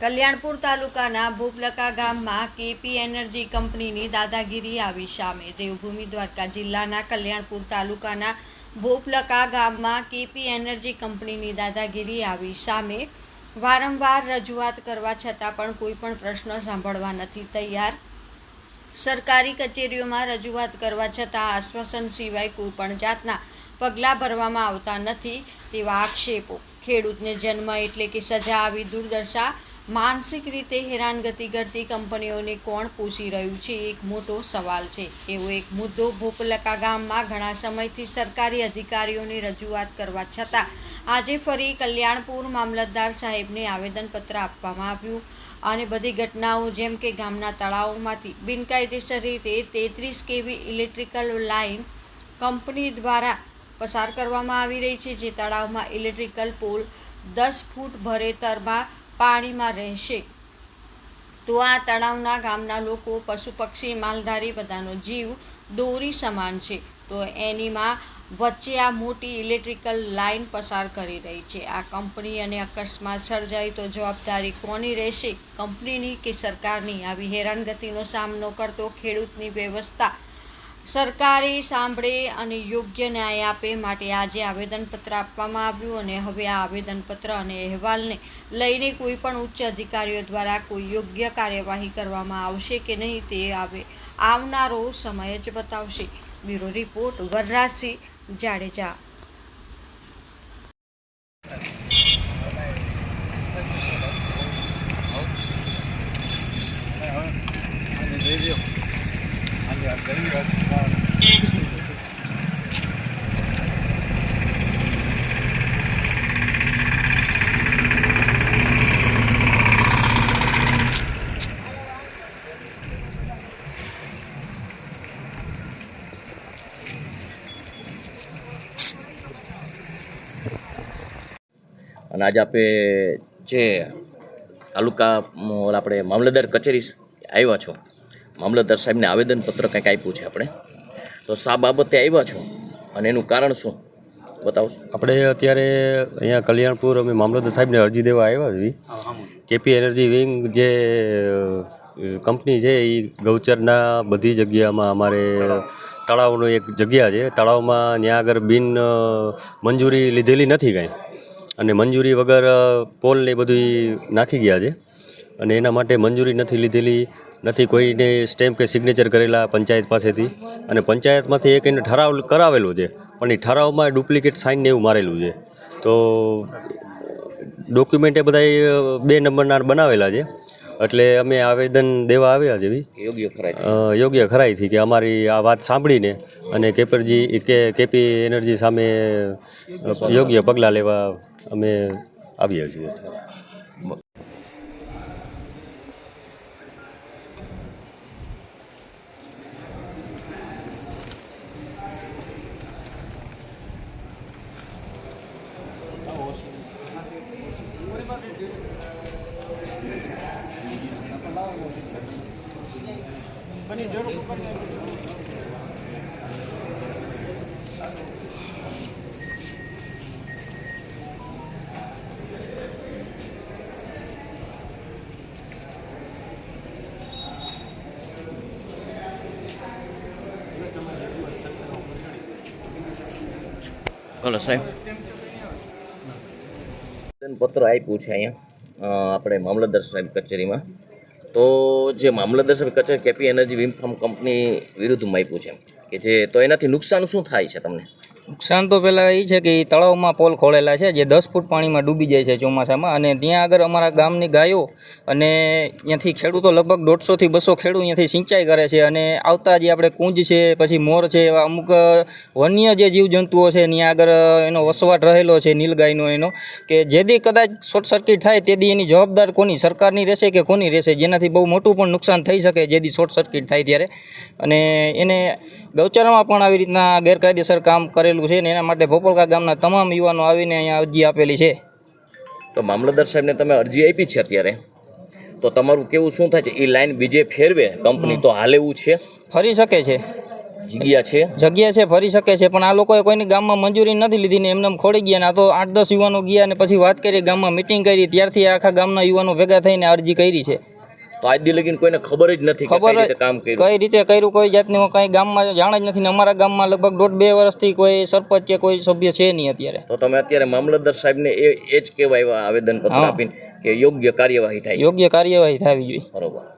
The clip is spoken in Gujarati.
કલ્યાણપુર તાલુકાના ભોપલકા ગામમાં કેપી એનર્જી કંપનીની દાદાગીરી આવી સામે। દેવભૂમિ દ્વારકા જિલ્લાના કલ્યાણપુર તાલુકાના ભોપલકા ગામમાં કેપી એનર્જી કંપનીની દાદાગીરી આવી સામે। વારંવાર રજૂઆત કરવા છતાં પણ કોઈ પણ પ્રશ્ન સાંભળવા નથી તૈયાર। સરકારી કચેરીઓમાં રજૂઆત કરવા છતાં આશ્વાસન સિવાય કોઈ પણ જાતના પગલાં ભરવામાં આવતા નથી તેવા આક્ષેપો। ખેડૂતને જન્મ એટલે કે સજા આવી દુર્દશા માનસિક રીતે હેરાનગતિ કરતી કંપનીઓને કોણ પોષી રહ્યું છે એક મોટો સવાલ છે। એવો એક મુદ્દો ભોપલકા ગામમાં ઘણા સમયથી સરકારી અધિકારીઓને રજૂઆત કરવા છતાં આજે ફરી કલ્યાણપુર મામલતદાર સાહેબને આવેદનપત્ર આપવામાં આવ્યું અને બધી ઘટનાઓ જેમ કે ગામના તળાવોમાંથી બિનકાયદેસર રીતે 33 kV ઇલેક્ટ્રિકલ લાઇન કંપની દ્વારા પસાર કરવામાં આવી રહી છે, જે તળાવમાં ઇલેક્ટ્રિકલ પોલ 10 ફૂટ ભરેતરમાં પાણીમાં રહેશે તો આ તળાવના ગામના લોકો પશુ પક્ષી માલધારી બધાનો જીવ દોરી સમાન છે, તો એનીમાં વચ્ચે આ મોટી ઇલેક્ટ્રિકલ લાઇન પસાર કરી રહી છે આ કંપની અને અકસ્માત સર્જાય તો જવાબદારી કોની રહેશે, કંપનીની કે સરકારની? આવી હેરાનગતિનો સામનો કરતો ખેડૂતની વ્યવસ્થા સરકારે સાંભળે અને યોગ્ય ન્યાય આપે માટે આજે આવેદનપત્ર આપવામાં આવ્યું અને હવે આ આવેદનપત્ર અને અહેવાલને લઈને કોઈ પણ ઉચ્ચ અધિકારીઓ દ્વારા કોઈ યોગ્ય કાર્યવાહી કરવામાં આવશે કે નહીં તે આવનારો સમય જ બતાવશે। Bureau report Varrajsinh Jadeja. અને આજે આપણે જે તાલુકા આપણે મામલતદાર કચેરી આવ્યા છો, મામલતદાર સાહેબને આવેદનપત્ર કંઈક આપ્યું છે આપણે, તો શા બાબતે આવ્યા છો અને એનું કારણ શું બતાવો? આપણે અત્યારે અહીંયા કલ્યાણપુર અમે મામલતદાર સાહેબને અરજી દેવા આવ્યા છીએ। કેપી એનર્જી વિંગ જે કંપની છે એ ગૌચરના બધી જગ્યામાં અમારે તળાવનો એક જગ્યા છે, તળાવમાં ત્યાં આગળ બિન મંજૂરી લીધેલી નથી કાંઈ, અને મંજૂરી વગર પોલ ને બધું નાખી ગયા છે અને એના માટે મંજૂરી નથી લીધેલી નથી, કોઈને સ્ટેમ્પ કે સિગ્નેચર કરેલા પંચાયત પાસેથી, અને પંચાયતમાંથી એક એને ઠરાવ કરાવેલો છે પણ એ ઠરાવમાં ડુપ્લિકેટ સાઇન ને એવું મારેલું છે, તો ડોક્યુમેન્ટ એ બધા 2 નંબરના બનાવેલા છે। એટલે અમે આવેદન દેવા આવ્યા છે યોગ્ય ખરાઈથી કે અમારી આ વાત સાંભળીને અને કેપી એનર્જી સામે યોગ્ય પગલાં લેવા અમે આવ્યા છીએ। હલો સાહેબ, આવેદનપત્ર આપ્યું છે અહીંયા આપણે મામલતદાર સાહેબ કચેરીમાં, તો જે મામલતદાર સાહેબ કચેરી KP energy wind farm company વિરુદ્ધમાં આપ્યું છે કે જે, તો એનાથી નુકસાન શું થાય છે તમને? નુકસાન તો પહેલાં એ છે કે તળાવમાં પોલ ખોળેલા છે જે 10 ફૂટ પાણીમાં ડૂબી જાય છે ચોમાસામાં, અને ત્યાં આગળ અમારા ગામની ગાયો અને ત્યાંથી ખેડૂતો લગભગ 150 થી 200 ખેડૂત ત્યાંથી સિંચાઈ કરે છે, અને આવતા જે આપણે કુંજ છે પછી મોર છે એવા અમુક વન્ય જે જીવજંતુઓ છે ત્યાં આગળ એનો વસવાટ રહેલો છે નીલગાયનો એનો, કે જેથી કદાચ શોર્ટ સર્કિટ થાય તેથી એની જવાબદાર કોની, સરકારની રહેશે કે કોની રહેશે, જેનાથી બહુ મોટું પણ નુકસાન થઈ શકે જેથી શોર્ટ સર્કિટ થાય ત્યારે। અને એને ગૌચરમાં પણ આવી રીતના ગેરકાયદેસર કામ કરેલું છે ને એના માટે ભોપલકા ગામના તમામ યુવાનો આવીને અહીંયા અરજી આપેલી છે। તો મામલતદાર સાહેબને તમે અરજી આપી છે અત્યારે, તો તમારું કેવું શું થાય છે? એ લાઈન બીજે ફેરવે કંપની તો હાલે એવું છે? ફરી શકે છે। જગ્યા છે જગ્યા છે ફરી શકે છે, પણ આ લોકોએ કોઈની ગામમાં મંજૂરી નથી લીધી ને એમને ખોડી ગયા ને આ તો 8-10 યુવાનો ગયા અને પછી વાત કરી, ગામમાં મિટિંગ કરી, ત્યારથી આખા ગામના યુવાનો ભેગા થઈને અરજી કરી છે. તો આજ દી લગીને કોઈને ખબર જ નથી કે કઈ રીતે કામ કર્યું. કઈ રીતે કર્યું કોઈ જાતની કઈ ગામમાં જાણ જ નથી ને અમારા ગામમાં લગભગ 1.5-2 વર્ષથી કોઈ સરપંચ કે કોઈ સભ્ય છે નહીં અત્યારે. તો તમે અત્યારે મામલતદાર સાહેબને એ જ કહેવા આવ્યા આવેદનપત્ર આપીને કે યોગ્ય કાર્યવાહી થાય. યોગ્ય કાર્યવાહી થવી જોઈએ. બરોબર.